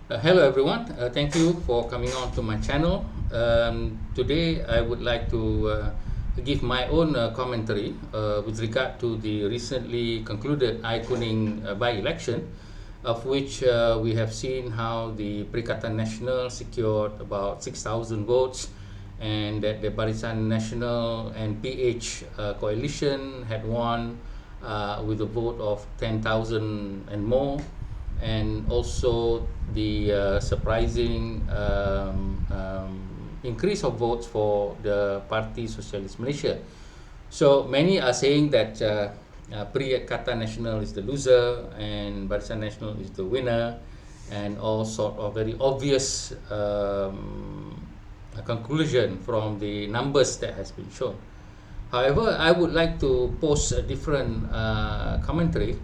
Hello everyone, thank you for coming on to my channel. Today I would like to give my own commentary with regard to the recently concluded Ayer Kuning by-election, of which we have seen how the Perikatan National secured about 6,000 votes, and that the Barisan National and PH coalition had won with a vote of 10,000 and more, and also the surprising increase of votes for the Parti Socialist Malaysia. So many are saying that Perikatan National is the loser and Barisan National is the winner, and all sort of very obvious conclusion from the numbers that has been shown. However, I would like to pose a different commentary,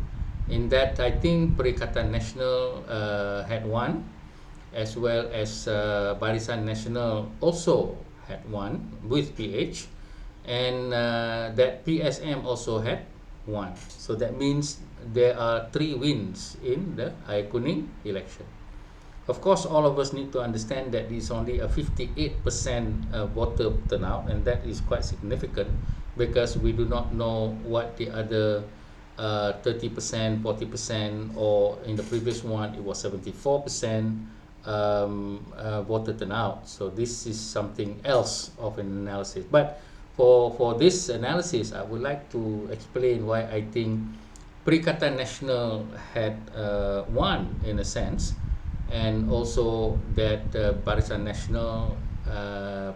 in that I think Perikatan National had won, as well as Barisan National also had won with PH, and that PSM also had won. So that means there are 3 wins in the Ayer Kuning election. Of course, all of us need to understand that it's only a 58% voter turnout, and that is quite significant because we do not know what the other 30%, 40%, or in the previous one it was 74% voter turnout. So this is something else of an analysis. But for this analysis, I would like to explain why I think Perikatan National had won in a sense, and also that Barisan National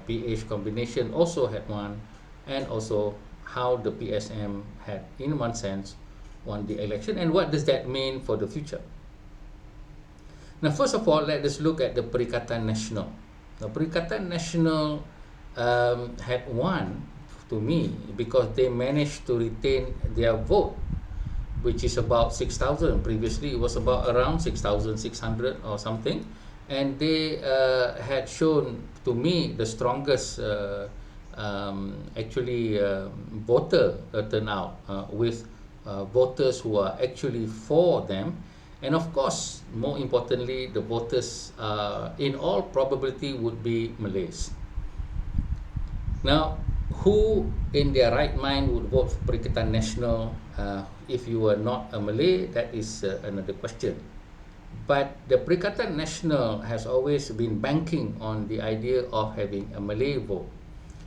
PH combination also had won, and also how the PSM had, in one sense, won the election, and what does that mean for the future. Now, first of all, let us look at the Perikatan National. The Perikatan National had won, to me, because they managed to retain their vote, which is about 6,000. Previously, it was about around 6,600 or something, and they had shown, to me, the strongest voter turnout with voters who are actually for them, and of course, more importantly, the voters in all probability would be Malays. Now, who in their right mind would vote for Perikatan National if you were not a Malay? That is another question. But the Perikatan National has always been banking on the idea of having a Malay vote,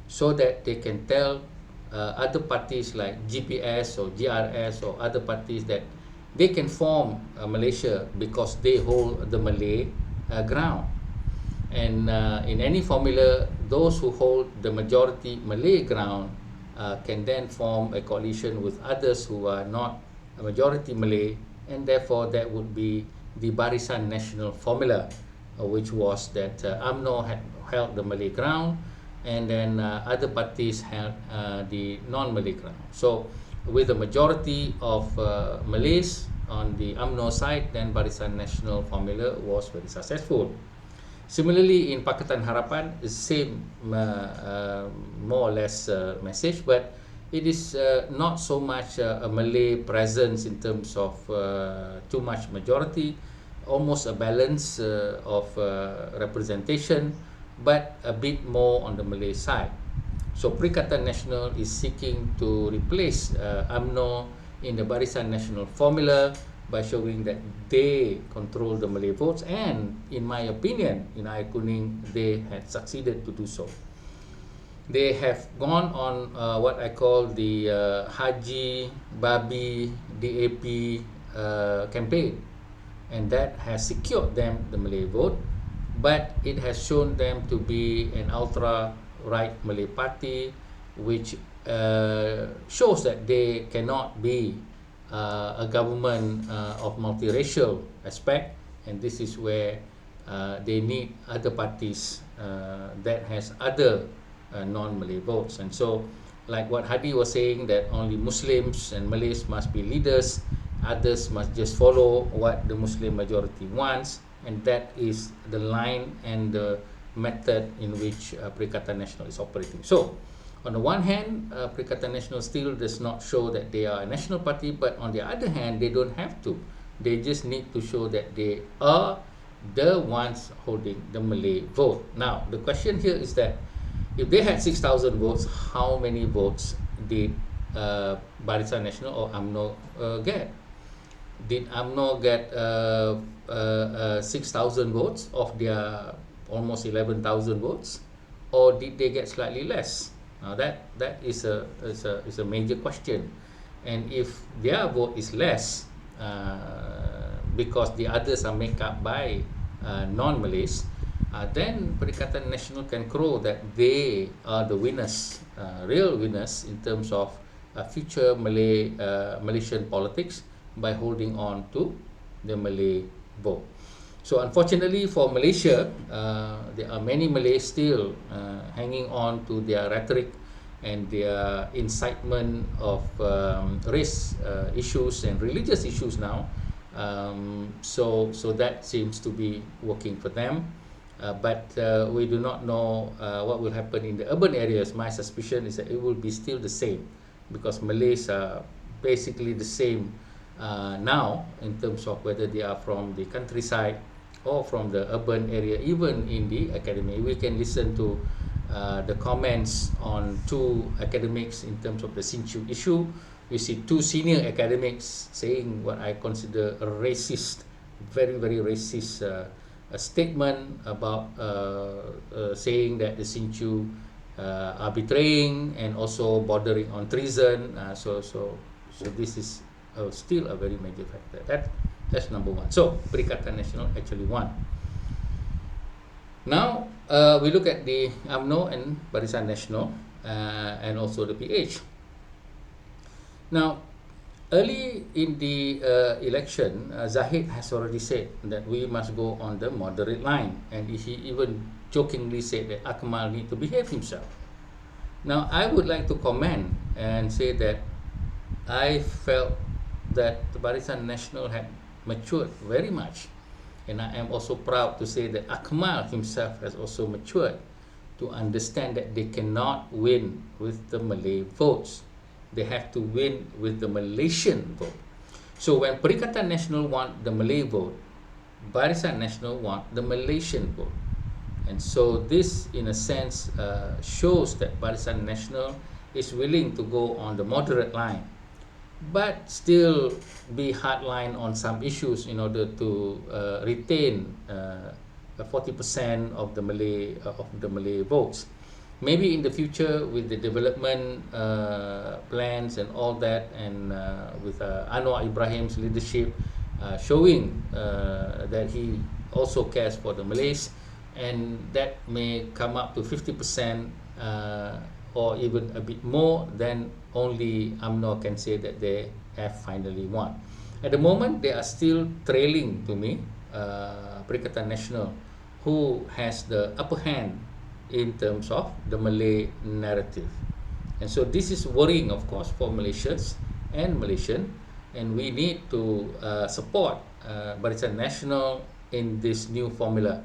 so that they can tell other parties like GPS or GRS or other parties that they can form Malaysia because they hold the Malay ground. And in any formula, those who hold the majority Malay ground can then form a coalition with others who are not a majority Malay, and therefore that would be the Barisan National formula, which was that UMNO had held the Malay ground, and then other parties held the non-Malay ground. So with the majority of Malays on the UMNO side, then Barisan National formula was very successful. Similarly, in Pakatan Harapan, the same more or less message, but it is not so much a Malay presence in terms of too much majority, almost a balance of representation, but a bit more on the Malay side. So Perikatan National is seeking to replace UMNO in the Barisan National formula by showing that they control the Malay votes, and in my opinion, in Ayer Kuning, they had succeeded to do so. They have gone on what I call the Haji-babi-DAP campaign, and that has secured them the Malay vote, but it has shown them to be an ultra-right Malay party, which shows that they cannot be a government of multiracial aspect, and this is where they need other parties that has other non-Malay votes. And so, like what Hadi was saying, that only Muslims and Malays must be leaders, others must just follow what the Muslim majority wants, and that is the line and the method in which Perikatan National is operating. So, on the one hand, Perikatan National still does not show that they are a national party, but on the other hand, they don't have to. They just need to show that they are the ones holding the Malay vote. Now, the question here is that if they had 6,000 votes, how many votes did Barisan National or UMNO get? Did UMNO get 6,000 votes of their almost 11,000 votes, or did they get slightly less? Now that is a major question, and if their vote is less because the others are made up by non-Malays, then Perikatan National can crow that they are the winners, real winners in terms of future Malaysian politics by holding on to the Malay vote. So unfortunately for Malaysia, there are many Malays still hanging on to their rhetoric and their incitement of race issues and religious issues now. So that seems to be working for them. But we do not know what will happen in the urban areas. My suspicion is that it will be still the same, because Malays are basically the same now in terms of whether they are from the countryside or from the urban area. Even in the academy, we can listen to the comments on two academics in terms of the Sinchu issue. We see two senior academics saying what I consider a racist, very, very racist a statement about saying that the Sinchu are betraying and also bordering on treason. So this is still a very major factor. That's number one. So Perikatan National actually won. Now we look at the UMNO and Barisan National and also the PH. Now, early in the election, Zahid has already said that we must go on the moderate line, and he even jokingly said that Akmal need to behave himself. Now, I would like to comment and say that I felt that the Barisan National had matured very much, and I am also proud to say that Akmal himself has also matured to understand that they cannot win with the Malay votes. They have to win with the Malaysian vote. So when Perikatan National want the Malay vote, Barisan National want the Malaysian vote. And so this, in a sense, shows that Barisan National is willing to go on the moderate line, but still be hardline on some issues in order to retain 40% of the Malay votes. Maybe in the future, with the development plans and all that, and with Anwar Ibrahim's leadership showing that he also cares for the Malays, and that may come up to 50% or even a bit more, then only UMNO can say that they have finally won. At the moment, they are still trailing to me, Perikatan National, who has the upper hand in terms of the Malay narrative. And so this is worrying, of course, for Malaysians and Malaysian, and we need to support Barisan National in this new formula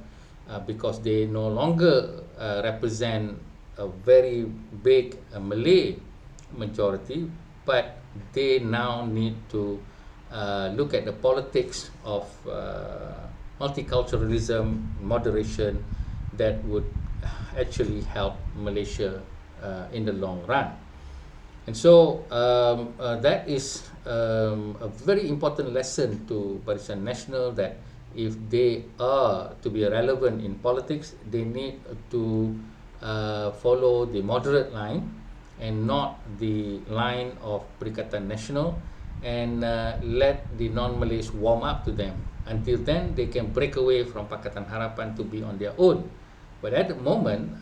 because they no longer represent a very big Malay majority, but they now need to look at the politics of multiculturalism, moderation, that would actually help Malaysia in the long run. And so that is a very important lesson to Barisan National, that if they are to be relevant in politics, they need to follow the moderate line and not the line of Perikatan National, and let the non-Malays warm up to them. Until then, they can break away from Pakatan Harapan to be on their own. But at the moment,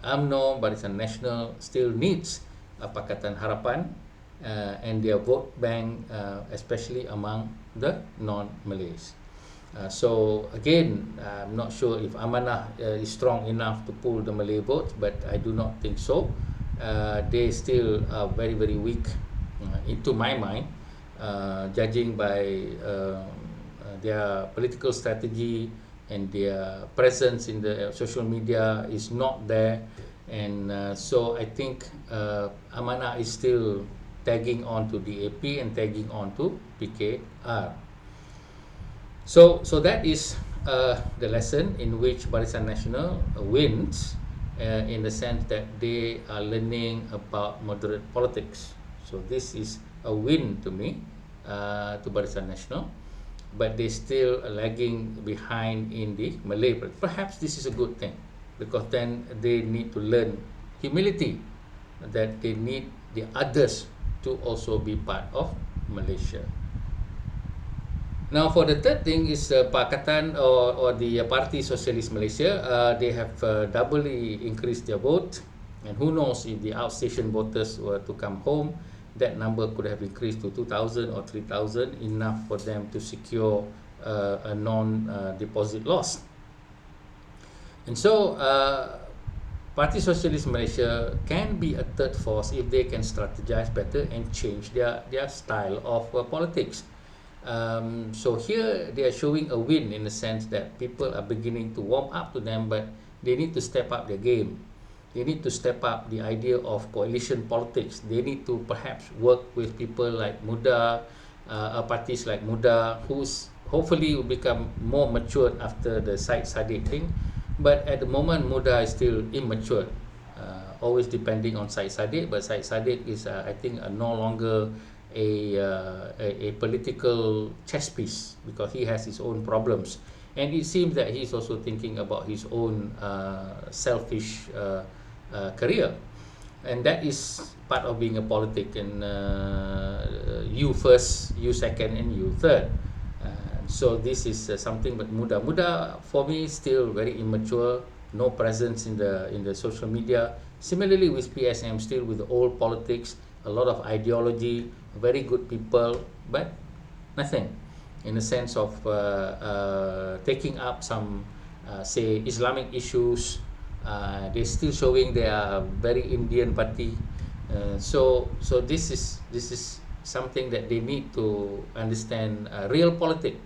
UMNO, Barisan National still needs Pakatan Harapan and their vote bank, especially among the non-Malays. So again, I'm not sure if Amanah is strong enough to pull the Malay votes, but I do not think so. They still are very, very weak, into my mind, judging by their political strategy, and their presence in the social media is not there. And so I think Amanah is still tagging on to DAP and tagging on to PKR. So that is the lesson in which Barisan National wins in the sense that they are learning about moderate politics. So this is a win to me, to Barisan National, but they still are lagging behind in the Malay. Perhaps this is a good thing, because then they need to learn humility, that they need the others to also be part of Malaysia. Now, for the third thing is Pakatan or the Parti Sosialis Malaysia. They have doubly increased their vote, and who knows, if the outstation voters were to come home, that number could have increased to 2,000 or 3,000, enough for them to secure a non-deposit loss. And so, Parti Sosialis Malaysia can be a third force if they can strategize better and change their style of politics. So here they are showing a win in the sense that people are beginning to warm up to them, but they need to step up their game. They need to step up the idea of coalition politics. They need to perhaps work with people like Muda, parties like Muda, who's hopefully will become more matured after the Syed Saddiq thing. But at the moment, Muda is still immature, always depending on Syed Saddiq. But Syed Saddiq is, I think, no longer a political chess piece, because he has his own problems, and it seems that he's also thinking about his own selfish career, and that is part of being a politic. And you first, you second, and you third. So this is something. But Muda for me still very immature, no presence in the social media. Similarly with PSM, still with the old politics, a lot of ideology, very good people, but nothing in the sense of taking up some say Islamic issues. They're still showing they are very Indian party. So this is something that they need to understand, real politic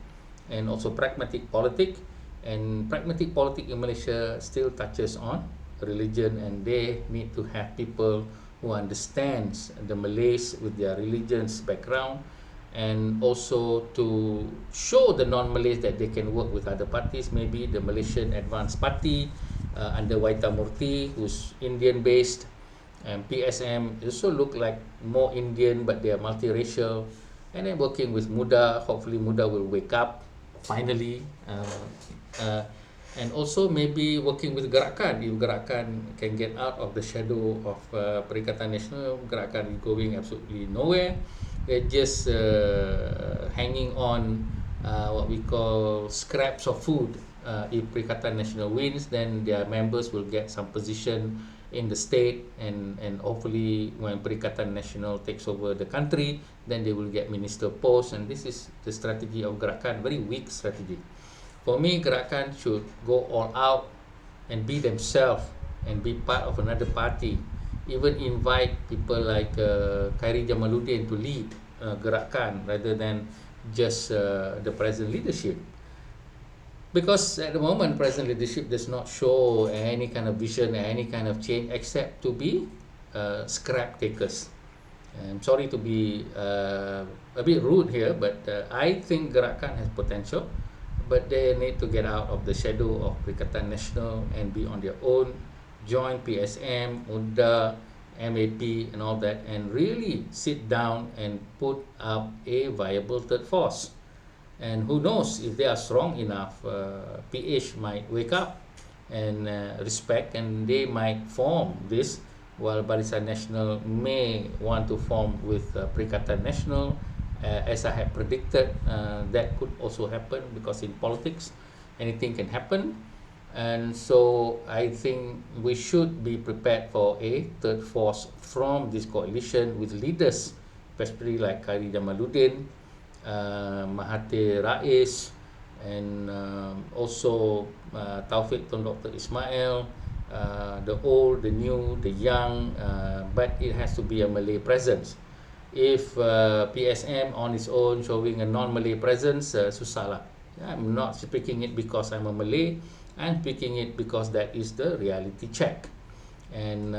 and also pragmatic politic. And pragmatic politic in Malaysia still touches on religion, and they need to have people who understands the Malays with their religious background, and also to show the non-Malays that they can work with other parties. Maybe the Malaysian Advanced Party under Waita Murty, who's Indian-based, and PSM also look like more Indian, but they are multiracial. And then working with Muda, hopefully Muda will wake up finally. And also maybe working with Gerakan. If Gerakan can get out of the shadow of Perikatan National, Gerakan is going absolutely nowhere. They're just hanging on what we call scraps of food. If Perikatan National wins, then their members will get some position in the state, and hopefully when Perikatan National takes over the country, then they will get minister posts. And this is the strategy of Gerakan, very weak strategy. For me, Gerakan should go all out and be themselves and be part of another party. Even invite people like Khairi Jamaluddin to lead Gerakan rather than just the present leadership. Because at the moment, present leadership does not show any kind of vision, any kind of change, except to be scrap takers. I'm sorry to be a bit rude here, but I think Gerakan has potential, but they need to get out of the shadow of Perikatan National and be on their own, join PSM, UDA, MAP and all that, and really sit down and put up a viable third force. And who knows, if they are strong enough, PH might wake up and respect, and they might form this, while Barisan National may want to form with Perikatan National. As I had predicted, that could also happen, because in politics anything can happen. And so I think we should be prepared for a third force from this coalition, with leaders especially like Khairi Jamaluddin, Mahathir Rais, and also Taufik Tun Dr. Ismail, the old, the new, the young, but it has to be a Malay presence. If PSM on its own showing a non-Malay presence, susah lah. I'm not speaking it because I'm a Malay. I'm speaking it because that is the reality check. And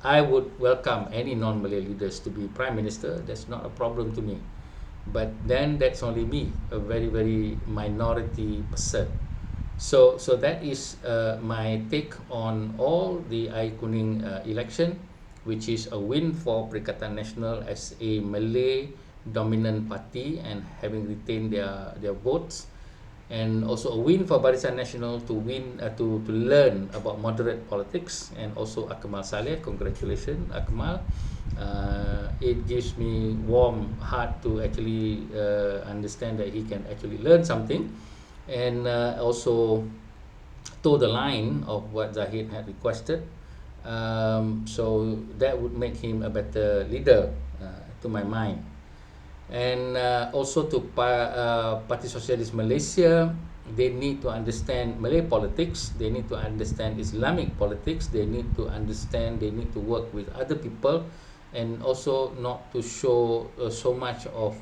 I would welcome any non-Malay leaders to be Prime Minister. That's not a problem to me. but then that's only me, a very, very minority person. So that is my take on all the Ayer Kuning election, which is a win for Perikatan National as a Malay dominant party and having retained their votes, and also a win for Barisan National to win to learn about moderate politics, and also Akmal Saleh. Congratulations, Akmal. It gives me warm heart to actually understand that he can actually learn something, and also toe the line of what Zahid had requested. So that would make him a better leader, to my mind. And also to Parti Sosialis Malaysia, they need to understand Malay politics, they need to understand Islamic politics, they need to understand, they need to work with other people, and also not to show so much of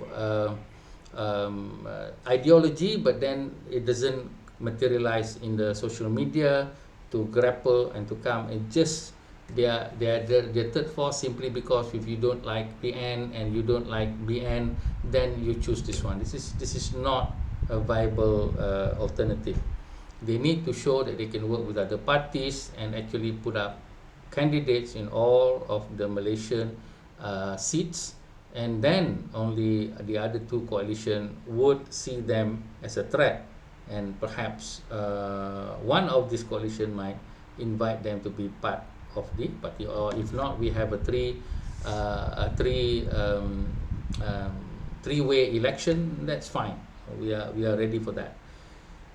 ideology, but then it doesn't materialize in the social media, to grapple and to come and just their third force, simply because if you don't like PN and you don't like BN, then you choose this one. This is not a viable alternative. They need to show that they can work with other parties and actually put up candidates in all of the Malaysian seats, and then only the other two coalition would see them as a threat, and perhaps one of this coalition might invite them to be part of the party, or if not, we have a three-way election. That's fine. We are ready for that.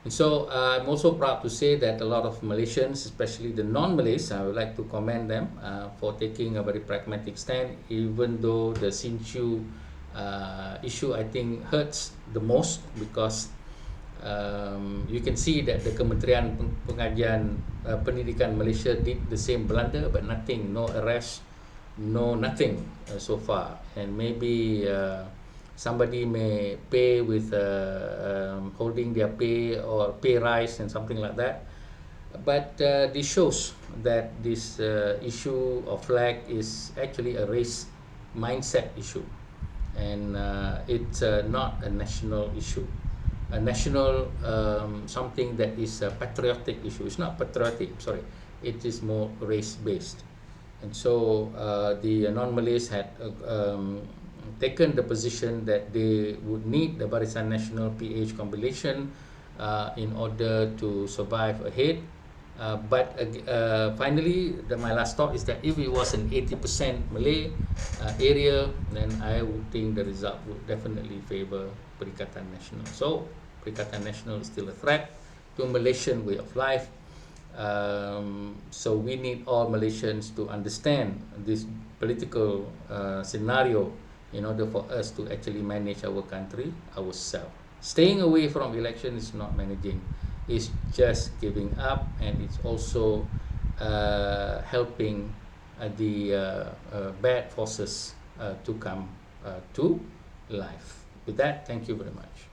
And so I'm also proud to say that a lot of Malaysians, especially the non-Malays, I would like to commend them for taking a very pragmatic stand, even though the Sinchu issue, I think, hurts the most, because you can see that the Kementerian Pengajian Pendidikan Malaysia did the same blunder, but nothing, no arrest, no nothing so far. And maybe somebody may pay with holding their pay or pay rise and something like that. But this shows that this issue of flag is actually a race mindset issue, and it's not a national issue. A national something that is a patriotic issue. It's not patriotic, sorry. It is more race-based. And so the non-Malays had taken the position that they would need the Barisan National PH combination in order to survive ahead. But finally, my last thought is that if it was an 80% Malay area, then I would think the result would definitely favor Perikatan National. So Perikatan National is still a threat to Malaysian way of life. So we need all Malaysians to understand this political scenario in order for us to actually manage our country ourselves. Staying away from election is not managing, it's just giving up, and it's also helping the bad forces to come to life. With that, thank you very much.